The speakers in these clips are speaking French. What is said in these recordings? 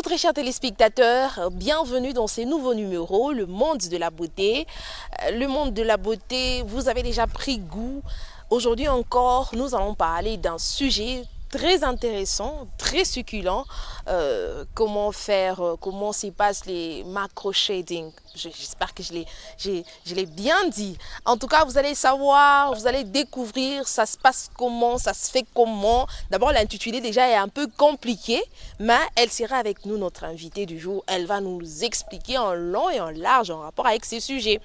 très chers téléspectateurs, bienvenue dans ces nouveaux numéros, le monde de la beauté. Le monde de la beauté, vous avez déjà pris goût. Aujourd'hui encore, nous allons parler d'un sujet très intéressant, très succulent. Comment faire, comment se passent les macro shading. J'espère que je l'ai bien dit. En tout cas, vous allez savoir, vous allez découvrir, ça se passe comment, ça se fait comment. D'abord, l'intitulé déjà est un peu compliqué, mais elle sera avec nous, notre invitée du jour. Elle va nous expliquer en long et en large en rapport avec ces sujets.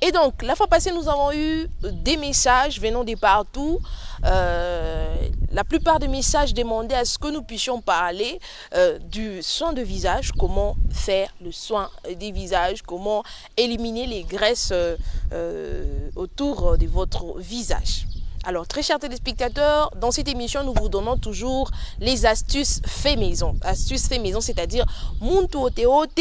Et donc, la fois passée, nous avons eu des messages venant de partout. La plupart des messages demandaient à ce que nous puissions parler du soin de visage, comment faire le soin des visages, comment éliminer les graisses autour de votre visage. Alors, très chers téléspectateurs, dans cette émission, nous vous donnons toujours les astuces fait maison. Astuces fait maison, c'est-à-dire muntu ote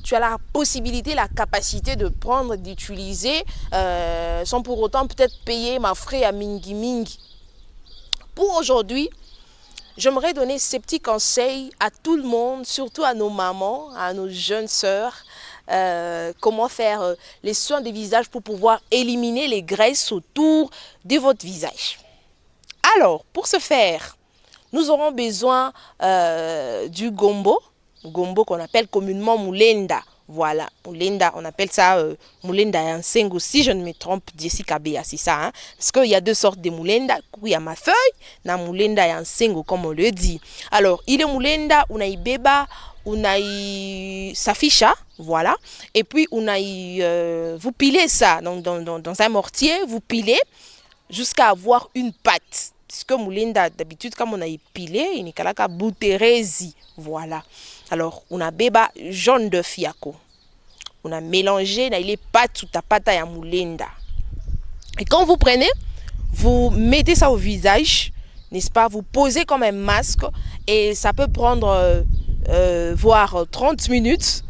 tu as la possibilité, la capacité de prendre, d'utiliser sans pour autant peut-être payer ma frais à mingi mingi. Pour aujourd'hui, j'aimerais donner ces petits conseils à tout le monde, surtout à nos mamans, à nos jeunes sœurs. Comment faire les soins des visages pour pouvoir éliminer les graisses autour de votre visage. Alors, pour ce faire, nous aurons besoin du gombo qu'on appelle communément moulenda. Voilà, moulenda, on appelle ça moulenda et nsengo, si je ne me trompe, d'ici Kabea, c'est ça. Hein? Parce qu'il y a deux sortes de moulenda. Il y a ma feuille, na moulenda et nsengo, comme on le dit. Alors, il est moulenda, on a y beba, on a y safisha, voilà. Et puis, on a y, vous pilez ça dans un mortier, vous pilez jusqu'à avoir une pâte. Parce que moulenda, d'habitude, comme on a y pilé, il n'y a qu'à bouterezi, voilà. Alors, on a beba jaune de fiaco. On a mélangé, il est pas tout à pata ya moulenda. Et quand vous prenez, vous mettez ça au visage, n'est-ce pas? Vous posez comme un masque et ça peut prendre voire 30 minutes.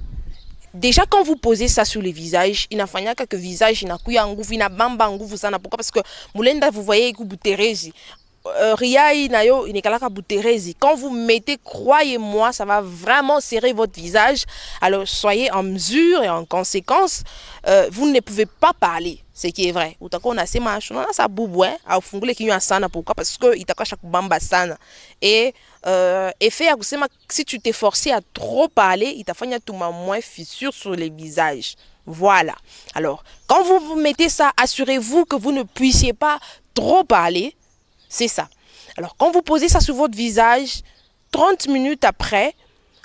Déjà, quand vous posez ça sur le visage, il n'a pas que le visage, il n'a pas nguvu sana. Pourquoi? Parce que moulenda, vous voyez, il bouterezi. Quand vous mettez, croyez-moi, ça va vraiment serrer votre visage. Alors soyez en mesure et en conséquence, vous ne pouvez pas parler, ce qui est vrai. Pourquoi? Parce que il chaque bamba sana. Et si tu t'es forcé à trop parler, il t'a fait tout moins fissure sur les visages. Voilà. Alors, quand vous mettez ça, assurez-vous que vous ne puissiez pas trop parler. C'est ça. Alors, quand vous posez ça sur votre visage, 30 minutes après,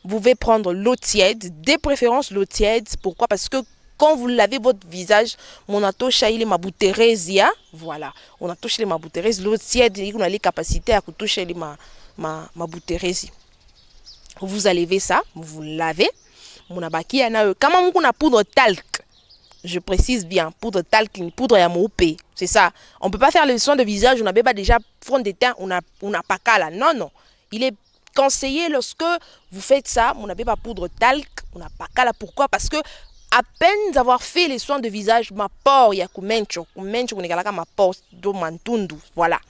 vous pouvez prendre l'eau tiède, de préférence l'eau tiède. Pourquoi? Parce que quand vous lavez votre visage, on a touché les mabouterezi, voilà. On a touché les mabouterezi, l'eau tiède, on a les capacités à toucher les mabouterezi. Vous allez ça, vous lavez. Mon abaki, comment on a poudre talc. Je précise bien, poudre talc, poudre à moupé. C'est ça. On ne peut pas faire le soin de visage, on n'a pas déjà fond de teint, on n'a pas qu'à là. Non, non. Il est conseillé lorsque vous faites ça, on n'a pas poudre talc, on n'a pas qu'à là. Pourquoi? Parce que à peine d'avoir fait les soins de visage, ma pore, il y a kumencho, on est ma pore, do mantundu, voilà.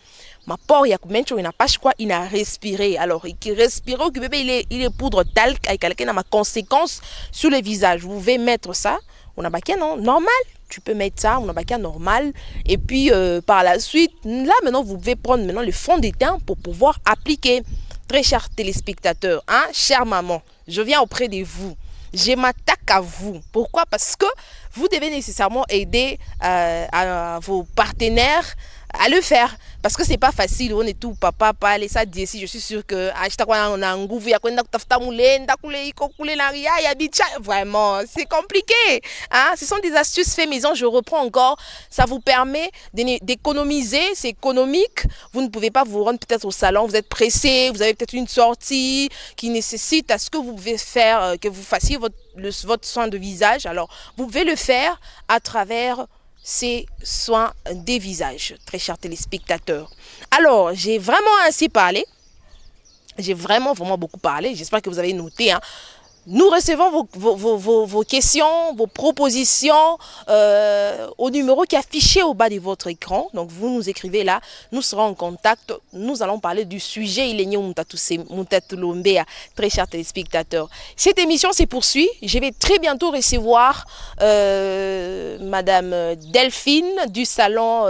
Ma pore, il y a kumencho, il n'a pas quoi, il a respiré. Alors, il respire, il est poudre talc, avec quelqu'un ma conséquence sur le visage. Vous pouvez mettre ça. On a baquet non normal, tu peux mettre ça, on a baquet normal et puis par la suite là maintenant vous pouvez prendre maintenant le fond de teint pour pouvoir appliquer. Très chers téléspectateurs, hein, chère maman, je viens auprès de vous, je m'attaque à vous. Pourquoi? Parce que vous devez nécessairement aider à vos partenaires à le faire parce que c'est pas facile. On est tout papa parler ça d'ici, je suis sûr que vraiment c'est compliqué, hein? Ce sont des astuces fait maison, je reprends encore, ça vous permet d'économiser, c'est économique. Vous ne pouvez pas vous rendre peut-être au salon, vous êtes pressé, vous avez peut-être une sortie qui nécessite à ce que vous pouvez faire, que vous fassiez votre soin de visage. Alors vous pouvez le faire à travers ces soins des visages, très chers téléspectateurs. Alors, j'ai vraiment assez parlé. J'ai vraiment beaucoup parlé. J'espère que vous avez noté. Hein. Nous recevons vos questions, vos propositions au numéro qui est affiché au bas de votre écran. Donc vous nous écrivez là, nous serons en contact. Nous allons parler du sujet Il est très chers téléspectateurs. Cette émission se poursuit. Je vais très bientôt recevoir Madame Delphine du salon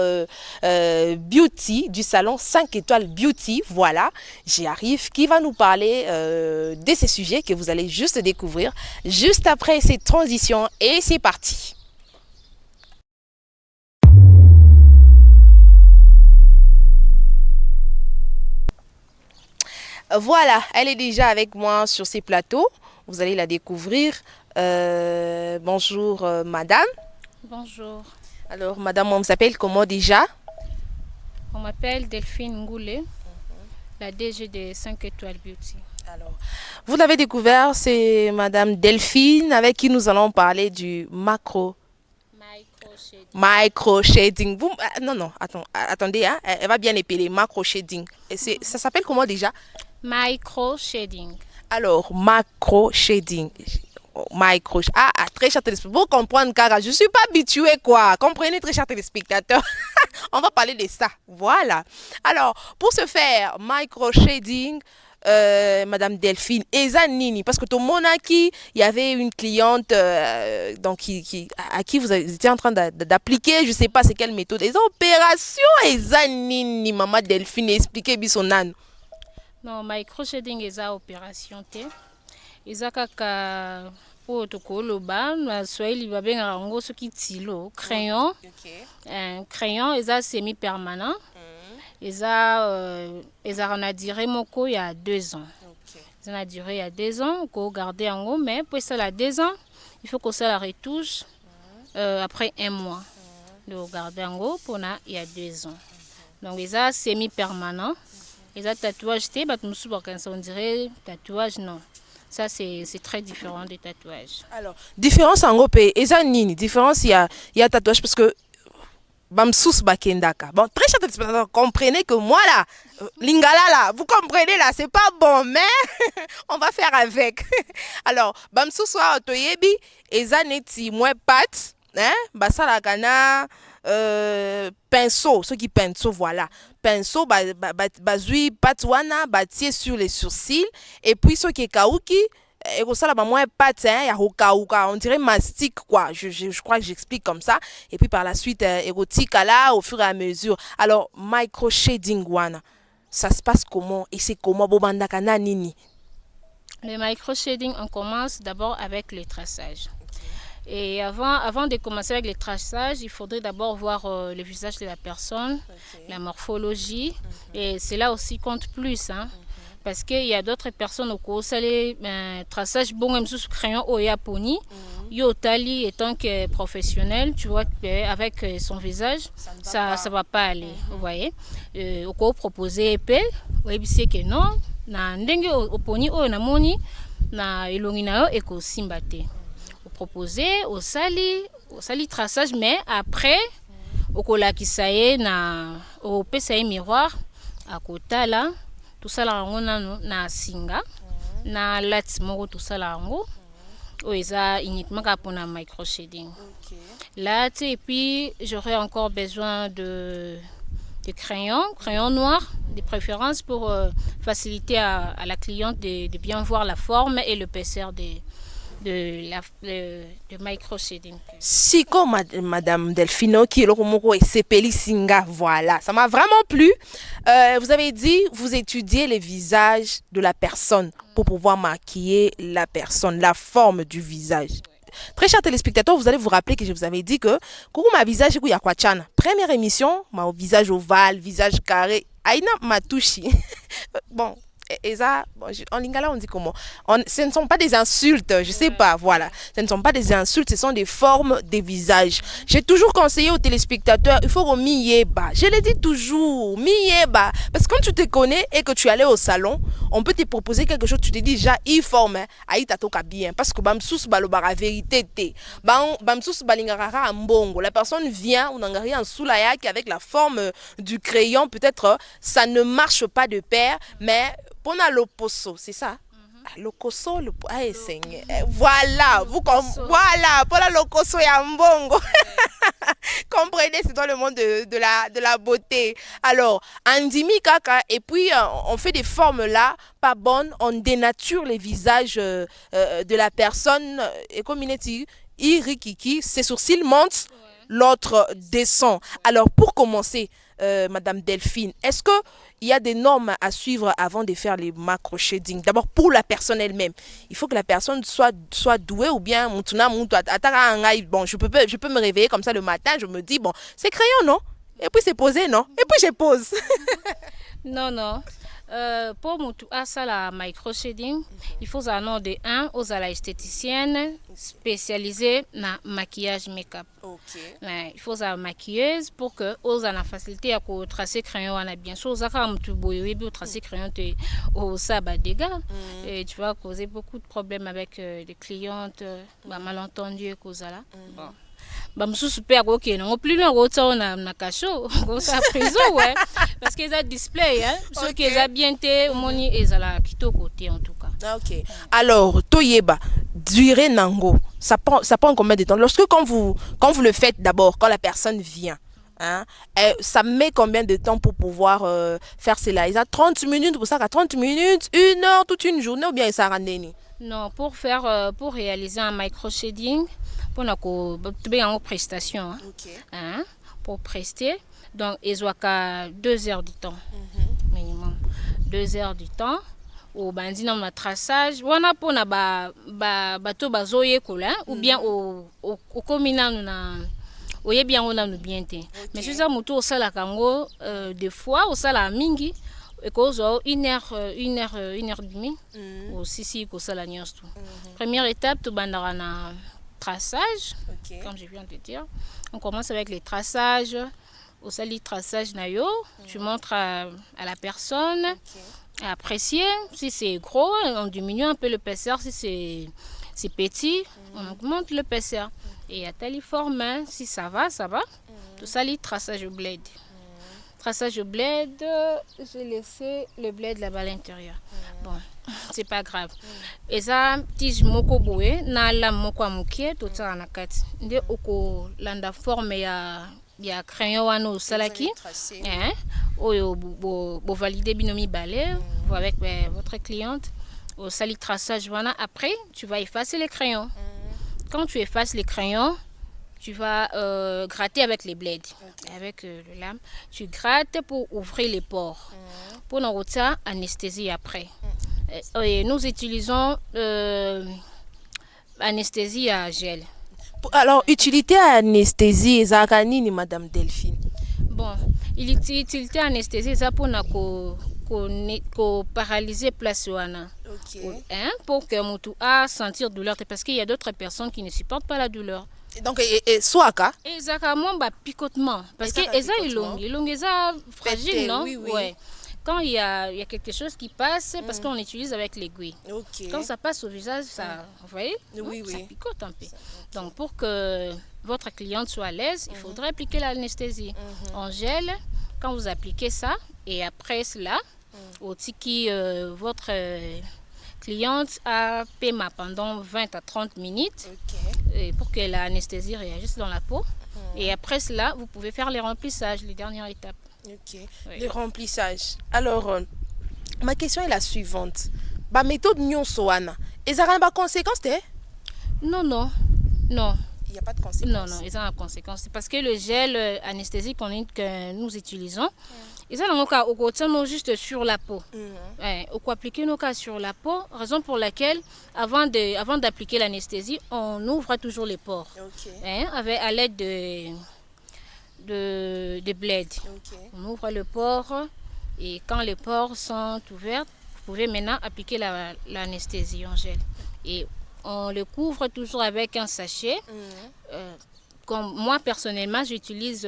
Beauty, du salon 5 étoiles Beauty. Voilà, j'y arrive, qui va nous parler de ces sujets que vous allez juste découvrir juste après cette transition et c'est parti. Voilà, elle est déjà avec moi sur ces plateaux. Vous allez la découvrir. Bonjour madame. Bonjour, Alors madame, on s'appelle comment déjà? on m'appelle Delphine Ngoulé, la DG de 5 étoiles Beauty. Alors, vous l'avez découvert, c'est madame Delphine avec qui nous allons parler du micro shading. Non, non, attendez, hein, elle va bien épeler macro shading. Ça s'appelle comment déjà? Micro shading. Alors, macro shading. Très chers téléspectateurs, vous comprenez, car je ne suis pas habituée, quoi. Comprenez, très chers téléspectateurs. On va parler de ça. Voilà. Alors, pour ce faire, micro shading, Madame Delphine, Eza Nini, parce que tout le monde a qui, il y avait une cliente donc à qui vous étiez en train d'appliquer, je ne sais pas c'est quelle méthode, les opérations, Eza Nini, Maman Delphine, expliquez son nan. Non, micro shading est une opération. Eza kaka po tokoloba na swahili babengaka yango soki tilo crayon. Crayon eza semi permanent. Eza na durée moko il y a 2 ans. Ça a duré il y a 2 ans qu'on garder en haut, mais pour ça la 2 ans, il faut que ça la retouche après 1 mois. Donc garder en haut pour il y a 2 ans. Donc eza semi permanent. Eza tatouage te batumusu bakanisa on dirait tatouage non. Ça, c'est très différent des tatouages. Alors, différence en gros, eza nini? Différence, il y a tatouage parce que Bamsous Bakendaka. Bon, très chers téléspectateurs, comprenez que moi là, Lingala là, vous comprenez là, c'est pas bon, mais on va faire avec. Alors, Bamsous soit Otoyebi, eza neti moins pat, hein, basala kana, pinceau, ceux qui pinceau, voilà. Pinceau, bazui patouana, batie sur les sourcils, et puis ceux qui kauki, et ça là moins patin ya on dirait mastic quoi, je crois que j'explique comme ça, et puis par la suite érotique là au fur et à mesure. Alors micro shading wana, ça se passe comment et c'est comment bobandaka na nini? Le micro shading, on commence d'abord avec le traçage. Et avant de commencer avec le traçage, il faudrait d'abord voir le visage de la personne, la morphologie, et cela aussi compte plus, hein. Parce qu'il y a d'autres personnes au cours de traçage, bon, même sous crayon au Japoni, Yotali étant que professionnel, tu vois, avec son visage, ça va pas aller, vous voyez. Au cours proposer épais, vous savez que non, na ndenge au poni au namoni na ilongina yo eko simbate. Vous proposez au sali traçage, mais après au kolakisa ye na au pesa miroir à côté là. Tout ça là on na singa na lati moko tout ça là ngo oeza uniquement pour la micro shading. Là et puis j'aurais encore besoin de crayon noir de préférence pour faciliter à la cliente de bien voir la forme et l'épaisseur de micro shading. Si comme Madame Delphino qui est le et Sepeli Singa, voilà, ça m'a vraiment plu. Vous avez dit vous étudiez les visages de la personne pour pouvoir maquiller la personne, la forme du visage. Très chers téléspectateurs, vous allez vous rappeler que je vous avais dit que coucou ma visage est quoi chana. Première émission, ma visage ovale, visage carré, aïna ma touche. Bon. Et ça, en lingala, on dit comment? Ce ne sont pas des insultes, je sais pas, voilà. Ce ne sont pas des insultes, ce sont des formes des visages. J'ai toujours conseillé aux téléspectateurs, il faut miéba. Je le dis toujours, miéba. Parce que quand tu te connais et que tu es allé au salon, on peut te proposer quelque chose, tu te dis déjà, il forme, aïe tatoka bien. Parce que bamsous balobara vérité te. Bamsous balingara mbongo. La personne vient, on n'a rien sous la yak avec la forme du crayon, peut-être ça ne marche pas de pair, mais on a l'opposo, c'est ça? Lokoso, Seigneur. Voilà, voilà, pour la lokoso ya mbongo. Comprenez, c'est dans le monde de la beauté. Alors, andimi kaka, et puis on fait des formes là, pas bonnes, on dénature les visages de la personne. Et comme il est dit, irikiki, ses sourcils montent, l'autre descend. Alors, pour commencer, Madame Delphine, est-ce que il y a des normes à suivre avant de faire les macro shading? D'abord pour la personne elle-même, il faut que la personne soit douée, ou bien bon, je peux me réveiller comme ça le matin, je me dis bon, c'est crayon non? Et puis c'est posé non? Et puis je pose. Non, non. Pour mutu asa la microshading, il faut un nom de un aux la esthéticienne spécialisée na maquillage make-up. Il faut une maquilleuse pour que aux la facilité à tracer crayon on a bien sûr ça comme tu boyer bien tracer crayon au ça ba dégâts et tu vas causer beaucoup de problèmes avec les clientes malentendus cause là. Bon. Bamsusu pe akoke non plus non rota na kasho ko sa prison ouais parce qu'ils a display hein ceux qui a bien té moni ezala kitoko té en tout cas. OK. Alors toyeba durée nango ça prend combien de temps lorsque quand vous le faites d'abord quand la personne vient hein ça met combien de temps pour pouvoir faire cela? Il a 30 minutes pour ça, 30 minutes, 1 heure, toute une journée ou bien ça randeni? Non, pour réaliser un micro shading pour une prestation hein, pour prester donc ils ont qu'à 2 heures du temps minimum 2 heures du temps au bandi dans le traçage wana pour na bato bazoye kola ou bien au communal na oye bien on a nous bien té mais si ça moto au sala kango des fois au sala mingi et cause 1 heure 1 heure 1 heure 30 au sisi ko sala nyos tout première étape to bandara na traçage comme je viens de dire on commence avec les traçages au sali traçage nayo tu montres à la personne à apprécier si c'est gros on diminue un peu l'épaisseur si c'est petit on augmente l'épaisseur et à telle forme si ça va tout sali traçage au bled. Traçage au bled, j'ai laissé le bled là-bas à l'intérieur. Bon, c'est pas grave. Et ça, tige moko boé, na la moko amukie, tout ça en a quatre. Nde oko landa forme ya crayon wano salaki. Hein? Oyo bo valider binomi balai avec votre cliente. Au sali traçage wana. Après, tu vas effacer les crayons. Quand tu effaces les crayons, tu vas gratter avec les bleds, avec le lame. Tu grattes pour ouvrir les pores. Pour nous retirer anesthésie après. Et nous utilisons anesthésie à gel. Alors, utilité à anesthésie, Zaganini, Madame Delphine. Bon, utilité à anesthésie, ça pour nous paralyser place wana. Hein, pour que mutu a sentir douleur parce qu'il y a d'autres personnes qui ne supportent pas la douleur. Donc soit ka exactement picotement parce que les longues fragile non ouais. Quand il y a quelque chose qui passe parce qu'on utilise avec l'aiguille. Quand ça passe au visage ça vous voyez ça picote un peu. Donc pour que votre cliente soit à l'aise, il faudrait appliquer l'anesthésie en gel quand vous appliquez ça et après cela au tiki votre cliente a PEMA pendant 20 à 30 minutes pour que l'anesthésie réagisse dans la peau. Et après cela, vous pouvez faire les remplissages, les dernières étapes. Les remplissages. Alors, ma question est la suivante. La méthode Nyonsoana, est-ce qu'il y a des conséquences? Non. Il n'y a pas de conséquences. Non, il y a des conséquences. C'est parce que le gel anesthésique que nous utilisons, ils ont juste sur la peau. On appliquer nos cas sur la peau, raison pour laquelle, avant d'appliquer l'anesthésie, on ouvre toujours les pores. À l'aide de bled. On ouvre le pore et quand les pores sont ouverts, vous pouvez maintenant appliquer l'anesthésie en gel. Et on le couvre toujours avec un sachet. Comme moi personnellement j'utilise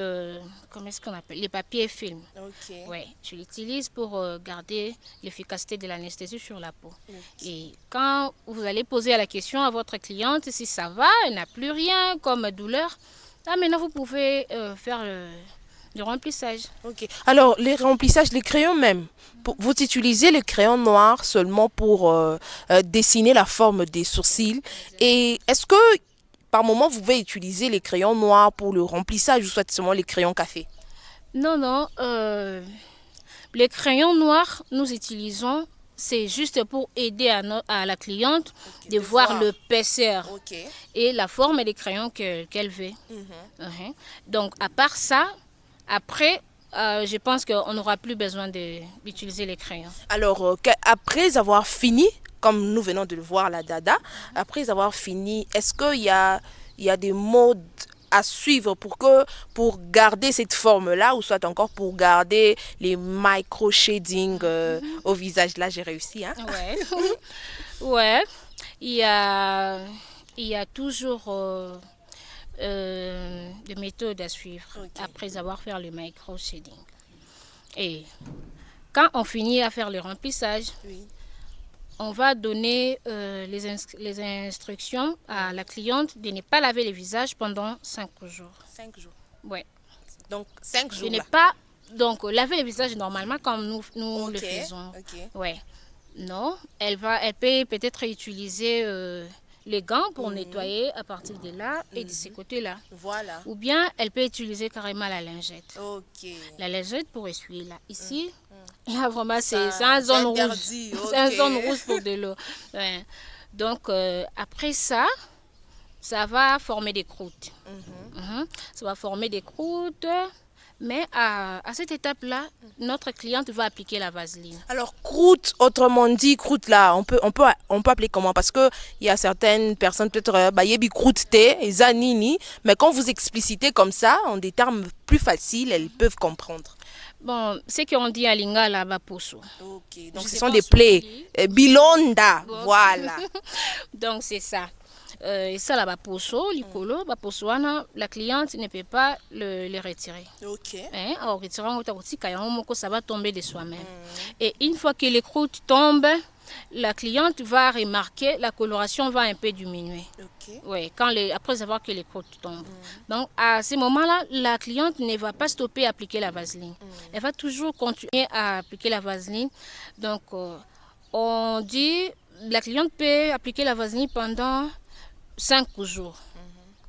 comment est-ce qu'on appelle les papiers film. Je l'utilise pour garder l'efficacité de l'anesthésie sur la peau. Et quand vous allez poser la question à votre cliente si ça va, elle n'a plus rien comme douleur, là maintenant vous pouvez faire de remplissage. Ok. Alors, les remplissages, les crayons même. Vous utilisez le crayon noir seulement pour dessiner la forme des sourcils. Et est-ce que par moment vous pouvez utiliser les crayons noirs pour le remplissage ou soit seulement les crayons café? Non, non. Les crayons noirs, nous utilisons, c'est juste pour aider à la cliente Ok, de de voir voir. l'épaisseur Ok. et la forme des crayons qu'elle veut. Mhm. Donc, à part ça, après, je pense qu'on n'aura plus besoin d'utiliser les crayons. Alors, après avoir fini, comme nous venons de le voir, la dada, après avoir fini, est-ce il y a des modes à suivre pour garder cette forme-là ou soit encore pour garder les micro-shading au visage? Là, j'ai réussi, hein? Ouais. Ouais. Il y a, il y a toujours des méthodes à suivre Ok. après avoir fait le micro-shading. Et quand on finit à faire le remplissage, Oui. on va donner les instructions à la cliente de ne pas laver le visage pendant 5 jours. 5 jours. Ouais. Donc, 5 De jours ne là. pas donc laver le visage normalement comme nous le Ok. faisons. Ok. Ouais. Non, elle peut peut-être utiliser les gants pour nettoyer à partir de là et de ces côtés-là. Voilà. Ou bien elle peut utiliser carrément la lingette. Ok. La lingette pour essuyer là. Ici, là vraiment c'est Ça, un c'est zone rouge. interdit. C'est un zone Ok. rouge pour de l'eau. Ouais. Donc après ça, ça va former des croûtes. Mhm. Ça va former des croûtes. Mais à cette étape-là, notre cliente va appliquer la vaseline. Alors, croûte, autrement dit, croûte là, on peut appeler comment? Parce que il y a certaines personnes, peut-être, bah, yebi croûte thé, et zanini, mais quand vous explicitez comme ça, en des termes plus faciles, elles peuvent comprendre. Bon, ce qu'on dit à Lingala, baposo. Ok, donc Je ce sais sont pas des en plaies. Swahili. Bilonda, Bon. voilà. Donc c'est ça. Et ça, là, baposo, l'icolo, baposo, la cliente ne peut pas le retirer. Ok. Hein, en retirant, ça va tomber de soi-même. Et une fois que les croûtes tombent, la cliente va remarquer la coloration va un peu diminuer. Ok. Oui, après avoir que les croûtes tombent. Donc, à ce moment-là, la cliente ne va pas stopper à appliquer la vaseline. Elle va toujours continuer à appliquer la vaseline. Donc, on dit, la cliente peut appliquer la vaseline pendant 5 jours.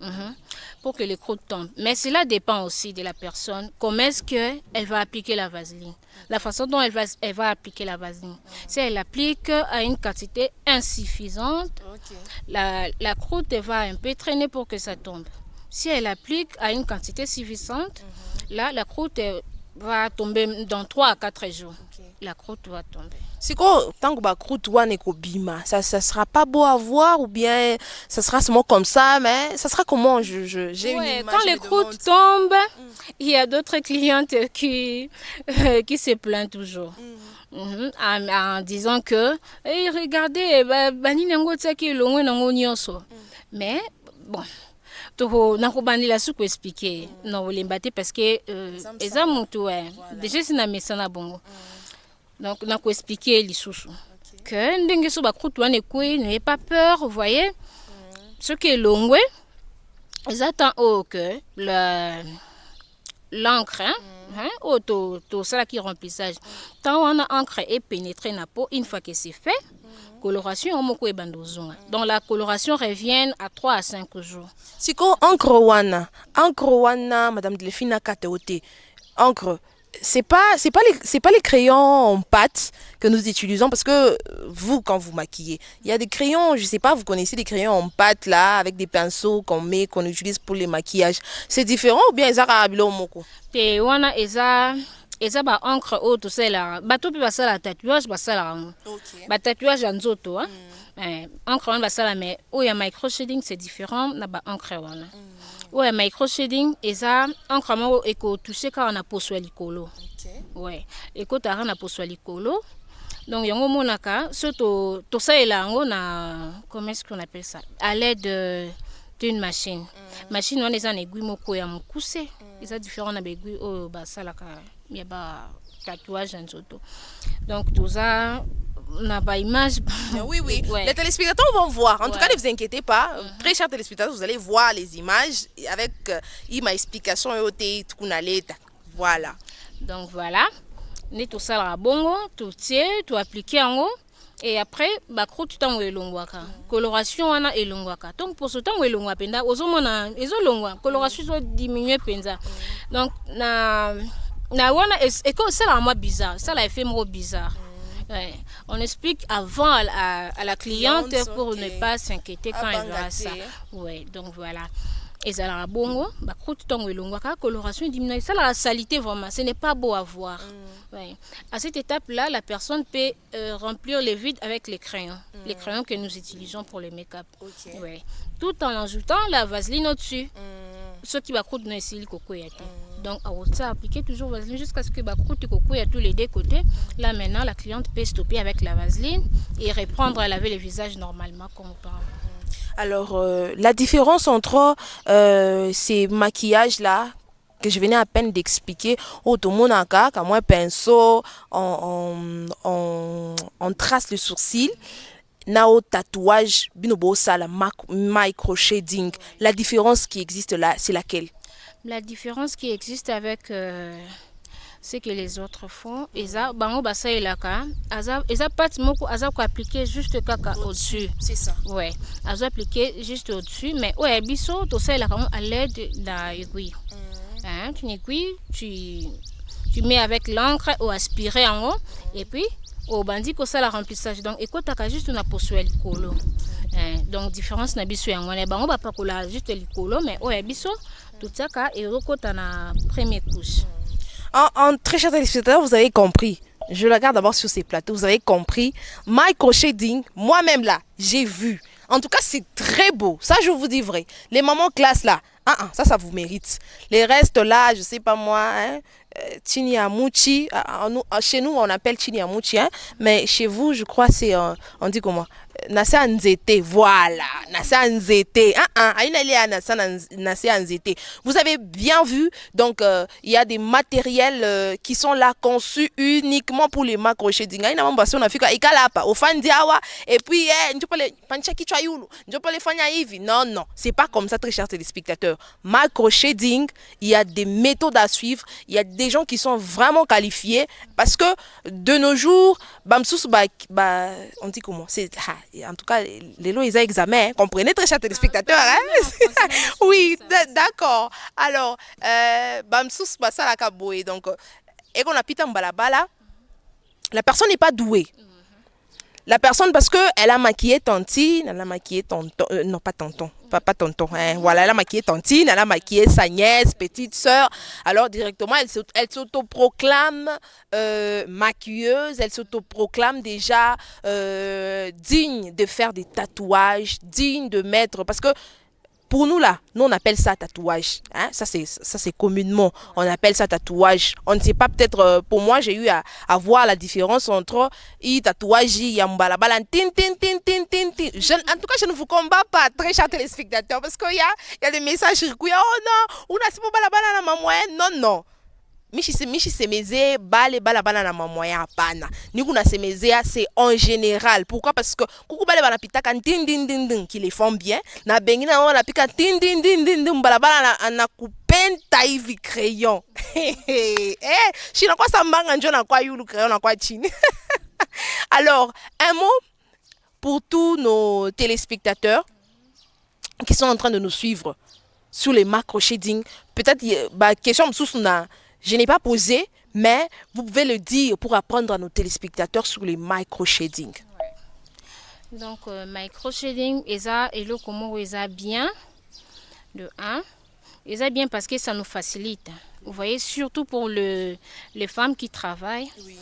Mhm. Pour que les croûtes tombent. Mais cela dépend aussi de la personne. Comment est-ce qu'elle va appliquer la vaseline? La façon dont elle va appliquer la vaseline. Si elle applique à une quantité insuffisante, Ok. la croûte va un peu traîner pour que ça tombe. Si elle applique à une quantité suffisante, là, la croûte va tomber dans 3 à 4 jours. Ok. La croûte va tomber. Siko, tant que ba croûte wane ko bima, ça sera pas beau à voir ou bien ça sera seulement comme ça, mais ça sera comment? J'ai une Ouais, image, quand je les me croûtes demande. tombent, il y a d'autres clientes qui se plaignent toujours. En disant que hey, regardez, bani nango tsaki longwe nango nyonso. Mais bon, toko nakobandila suku expliquer na olemba te parce que eza mutu déjà sina mesana bongo. Donc nako expliquer lisusu que ndenge so ba croûte wane kwe n'ayez pas peur, vous voyez. Ce qui est longwe, ils attendent que l'encre, ça qui remplissage, tant on a encre et pénétré na peau, une fois que c'est fait, coloration on moko ebandozonga. Donc la coloration revient à 3 à 5 jours. Siko, encre wana, Madame Delphine Kateote, encre, c'est pas les crayons en pâte que nous utilisons parce que vous, quand vous maquillez, il y a des crayons, je sais pas, vous connaissez des crayons en pâte là, avec des pinceaux qu'on utilise pour les maquillages. C'est différent ou bien ils arabilo moko? Te wana eza ba encre o to sela bato pe basala tatouage basala Ok. ba tatouage en nzoto encre wana basala mais o ya micro shading c'est différent na ba encre wana. Ouais, micro shading eza encre mo eko toucher quand on a poso likolo. Ok. Ouais, eko tara na poso likolo. Donc yango monaka surtout to sala yango na comment est-ce qu'on appelle ça à l'aide d'une machine. Machine wana eza na aiguille moko ya mokuse. Eza différent na aiguille o basalaka ya ba tatouage nzoto. Donc tout ça n'a pas image. Oui, oui. Ouais. Les téléspectateurs vont voir. En tout Ouais. cas, ne vous inquiétez pas. Très chers téléspectateurs, vous allez voir les images avec ma explication et au Voilà. Donc voilà. Ni tout ça la bongo, tout tie, tout appliqué en haut. Et après, bakro tout en elongwaka. Coloration wana elongwaka. Donc pour ce temps elongwa penda, ozomona ezolongwa. Coloration soit diminuer penza. Donc na wana et comme ça la moi bizarre, ça l'a fait moi bizarre. Ouais. On explique avant à la cliente pour ne pas s'inquiéter quand elle verra ça. Ouais, donc voilà. Et ça la bongo, bakro tout en elongwaka, coloration diminuer. Ça la salité vraiment, ce n'est pas beau à voir. Ouais. À cette étape-là, la personne peut remplir les vides avec les crayons que nous utilisons pour le make-up. Okay. Ouais. Tout en ajoutant la vaseline au-dessus. Ce qui va coûter le coco et tout. Donc, ça appliquer toujours vaseline jusqu'à ce que le coco et tous les deux côtés. Là, maintenant, la cliente peut stopper avec la vaseline et reprendre à laver le visage normalement comme auparavant. Alors, la différence entre ces maquillages-là, que je venais à peine d'expliquer, au tomonaka, quand moi pinceau, on trace le sourcil, nao tatouage, binobo sala, micro shading. La différence qui existe là, c'est laquelle? La différence qui existe avec ce que les autres font, eza bango basa elaka, eza pat moko aza ko appliquer juste kaka au-dessus. C'est ça. Ouais, aza appliquer juste au-dessus, mais ouais biso to ça elaka à l'aide d'un aiguille. Hein, une aiguille, tu mets avec l'encre ou aspirer en haut et puis au bandit que ça la remplissage. Donc écoute t'as juste une posuel colo. Donc différence na biso yango les bango ba pa kola juste le colo mais ouais biso tout ça ka et rekota na première couche. En très chers téléspectateurs, vous avez compris. Je le regarde d'abord sur ces plateaux, vous avez compris. Micro shading, moi-même là, j'ai vu. En tout cas, c'est très beau. Ça, je vous dis vrai. Les mamans classe là, ça vous mérite. Les restes là, je sais pas moi, hein, Chini Amuchi. Chez nous, on appelle Chini Amuchi, hein, mais chez vous, je crois, c'est, on dit comment? Nasa Nzete, voilà, Nasa Nzete, vous avez bien vu, donc il y a des matériels qui sont là conçus uniquement pour les macro shading. Et puis, non, non, c'est pas comme ça, très chers téléspectateurs. Macro shading, il y a des méthodes à suivre, il y a des gens qui sont vraiment qualifiés parce que de nos jours, on dit comment? C'est en tout cas, les lois, ils ont examen. Comprenez, très chers téléspectateurs. Hein? Oui, d'accord. Alors, donc, et qu'on a pita mbalabala, la personne n'est pas douée. La personne, parce qu'elle a maquillé tantine, elle a maquillé tonton, non pas tonton, pas tonton, hein, voilà, elle a maquillé tantine, elle a maquillé sa nièce, petite sœur, alors directement elle s'autoproclame maquilleuse, elle s'autoproclame déjà digne de faire des tatouages, digne de mettre, parce que pour nous là, nous on appelle ça tatouage. Hein? Ça c'est communément, on appelle ça tatouage. On ne sait pas peut-être, pour moi j'ai eu à voir la différence entre tatouage et yambalabala. En tout cas je ne vous combats pas, très chers téléspectateurs, parce qu'il y a des messages, oh non, on a c'est pas balabala na maman, non. Michi semeze bale balabala na mamoya hapana. Ni kuna semezea c'est en général. Pourquoi? Parce que kuku bale bana pitaka din din din din qui les font bien. Na bengi na wana pika din din din din din balabala na kupenta hivi crayon. China kwa sambanga njo na kwa yulu crayon na kwa chini. Alors, un mot pour tous nos téléspectateurs qui sont en train de nous suivre sur les macro shading. Peut-être question je n'ai pas posé, mais vous pouvez le dire pour apprendre à nos téléspectateurs sur les micro-shading. Ouais. Donc, micro-shading, et le comment ils bien, de 1. Ils bien parce que ça nous facilite. Vous voyez, surtout pour les femmes qui travaillent. Oui.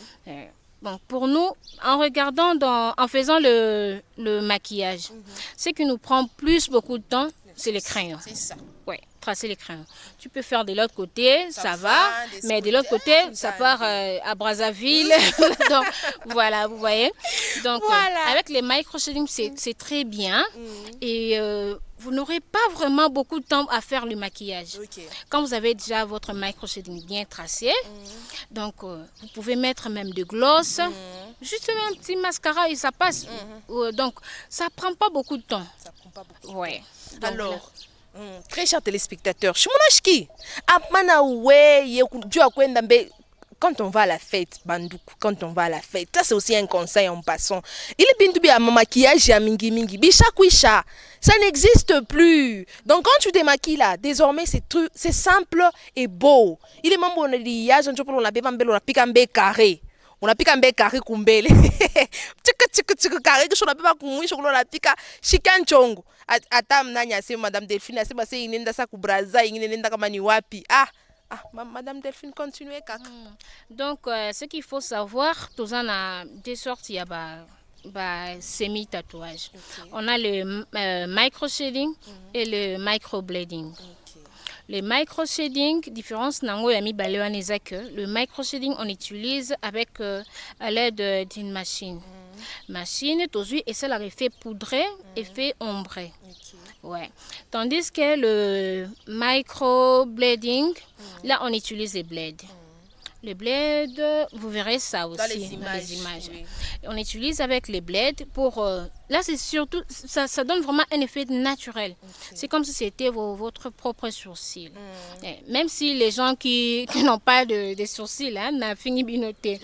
Donc, pour nous, en regardant, en faisant le maquillage, ce qui nous prend beaucoup de temps, c'est les crayons. C'est ça. Ouais, tracer les crayons. Tu peux faire de l'autre côté, ça va, mais de l'autre côté, ça part à Brazzaville. Donc, voilà, vous voyez. Donc, avec les micro-shading, c'est très bien. Et vous n'aurez pas vraiment beaucoup de temps à faire le maquillage. Okay. Quand vous avez déjà votre micro-shading bien tracé, donc vous pouvez mettre même de gloss, juste un petit mascara et ça passe. Donc, ça prend pas beaucoup de temps. Ça prend pas beaucoup de temps. Alors, Très chers téléspectateurs, Shimonashki, apana we ye tu akwenda mbe quand on va à la fête, bandoukou, quand on va à la fête, ça c'est aussi un conseil en passant. Il est bien à maquillage ya mingi mingi, bisha kwisha, ça n'existe plus. Donc quand tu te maquilles là, désormais c'est simple et beau. Il est même bon maquillage, on a bébé mbelo na pika mbe carré. On a pika mbe carré kumbele. Tika carré que on a bébé kumwisho on a pika shikanchongo. Ata mnanya asema Madame Delphine asema sasa inenda sa kubraza ingine nenda kama ni wapi. Madame Delphine, continuez, kaka. Donc, ce qu'il faut savoir, tous en a deux sortes, il y a semi-tatouage. Okay. On a le micro-shading et le micro-blading. Okay. Le micro-shading, différence, le micro-shading, on utilise avec à l'aide d'une machine. Machine, et ça l'a fait poudrer et fait ombrer. Okay. Ouais. Tandis que le micro-blading, là on utilise les blades. Les blades, vous verrez ça aussi dans les images. Oui. On utilise avec les blades pour... là c'est surtout, ça donne vraiment un effet naturel. Okay. C'est comme si c'était votre propre sourcil. Même si les gens qui n'ont pas de sourcils, n'a fini binoté.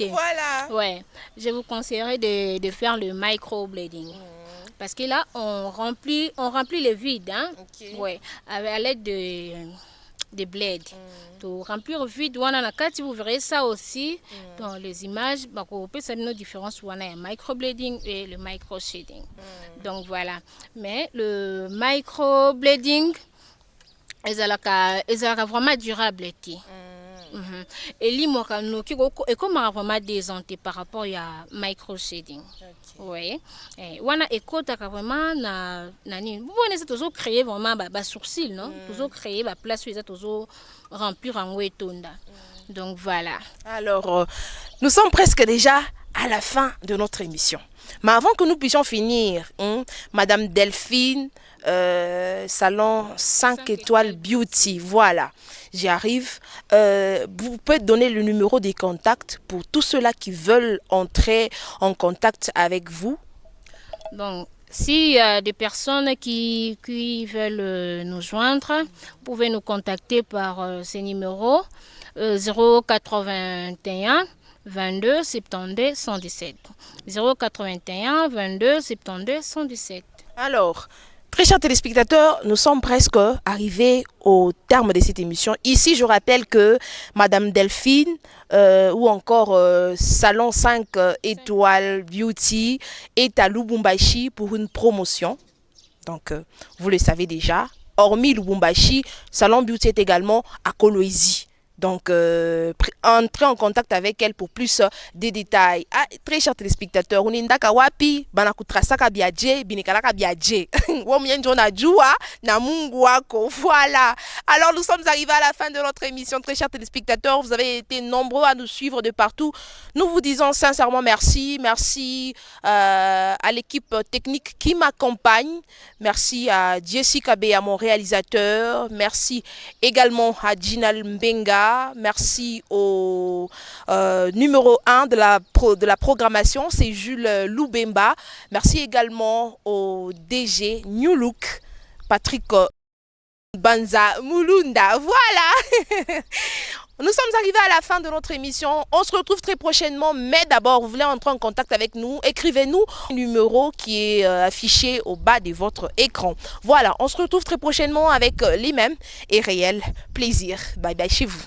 Voilà. Ouais. Je vous conseillerais de faire le micro-blading. Parce que là, on remplit les vides, hein? Okay. Ouais, à l'aide des blades. Pour remplir le vide, vous verrez ça aussi dans les images. On peut savoir nos différences. On a un microblading et le micro-shading. Donc voilà. Mais le microblading, ils sont vraiment durables. Et l'immoral est comme vraiment désenté par rapport à micro shading. Oui. Wana ekota vraiment na nani. Vous voyez toujours créer vraiment ba sourcil, non? Toujours créer ba place où ils toujours remplir en wetonda. Donc voilà. Alors nous sommes presque déjà à la fin de notre émission. Mais avant que nous puissions finir, Madame Delphine, salon 5 étoiles beauty, voilà, j'y arrive. Vous pouvez donner le numéro des contacts pour tous ceux-là qui veulent entrer en contact avec vous. Donc, s'il y a des personnes qui veulent nous joindre, vous pouvez nous contacter par ces numéros 081 22 72 117. 081 22 72 117. Alors, très chers téléspectateurs, nous sommes presque arrivés au terme de cette émission. Ici, je rappelle que Madame Delphine ou encore Salon 5 étoiles Beauty est à Lubumbashi pour une promotion. Donc, vous le savez déjà. Hormis Lubumbashi, Salon Beauty est également à Kolwezi. Donc, entrez en contact avec elle pour plus de détails. Très chers téléspectateurs, unindaka wapi banakutrasaka biaje binikalaka biaje womienjona jua na mungu wako. Voilà. Alors nous sommes arrivés à la fin de notre émission. Très chers téléspectateurs, vous avez été nombreux à nous suivre de partout. Nous vous disons sincèrement merci. Merci à l'équipe technique qui m'accompagne. Merci à Jessica Bea, mon réalisateur. Merci également à Ginal Mbenga. Merci au numéro 1 de la programmation, c'est Jules Loubemba. Merci également au DG New Look, Patrick Banza Mulunda. Voilà. Nous sommes arrivés à la fin de notre émission. On se retrouve très prochainement. Mais d'abord, vous voulez entrer en contact avec nous, écrivez-nous le numéro qui est affiché au bas de votre écran. Voilà, on se retrouve très prochainement avec les mêmes et réels plaisirs. Bye bye chez vous.